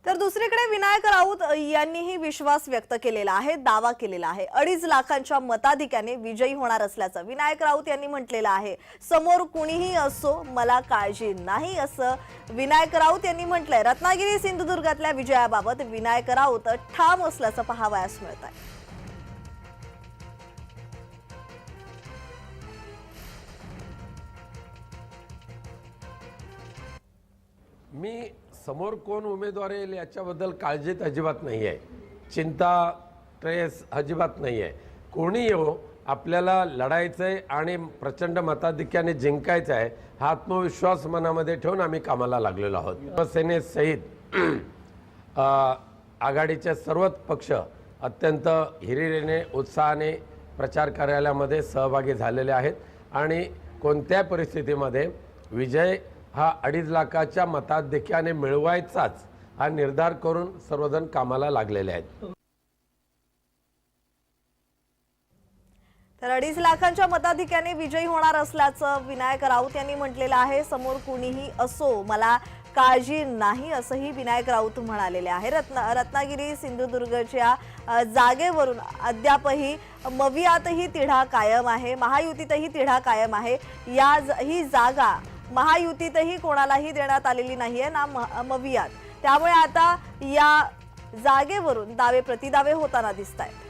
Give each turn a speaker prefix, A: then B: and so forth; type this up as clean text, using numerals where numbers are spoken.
A: तर दुसरीकडे विनायक राऊत यांनीही विश्वास व्यक्त केलेला आहे, दावा केलेला आहे। 2.5 लाखांच्या मताधिक्याने विजयी होणार असल्याचं विनायक राऊत यांनी म्हटलेलं आहे। समोर कुणीही असो मला काळजी नाही असं विनायक राऊत यांनी म्हटलंय। रत्नागिरी सिंधुदुर्गातल्या विजयाबाबत विनायक राऊत ठाम असल्याचं पाहावयास मिळत आहे।
B: मी समोर कोण उमेदवार येईल याच्याबद्दल काळजीत अजिबात नाही आहे, चिंता ट्रेस अजिबात नाही आहे। कोणी येवो आपल्याला लढायचं आहे आणि प्रचंड मताधिक्याने जिंकायचं आहे हा आत्मविश्वास मनामध्ये ठेवून आम्ही कामाला लागलेलो आहोत। शिवसेनेसहित आघाडीचे सर्वच पक्ष अत्यंत हिरिरीने उत्साहाने प्रचार कार्यालयामध्ये सहभागी झालेले आहेत आणि कोणत्या परिस्थितीमध्ये विजय हा 2.5 लाखाच्या मताधिक्याने मिळवायचाच हा निर्धार करून सर्वजण कामाला लागलेले आहेत।
A: तर 2.5 लाखांच्या मताधिक्याने विजयी होणार असल्याचं विनायक राऊत यांनी म्हटलेलं आहे। समोर कुणीही असो मला काळजी नाही असंही विनायक राऊत म्हणालेले आहे। रत्नागिरी सिंधुदुर्गच्या जागेवरून अद्यापही मवियातही तिढा कायम आहे, महायुतीतही तिढा कायम आहे। ही जागा महायुतीतही कोणालाही देण्यात आलेली नाहीये ना मवियात, त्यामुळे आता या जागेवरून दावे प्रतिदावे होताना दिसतायत।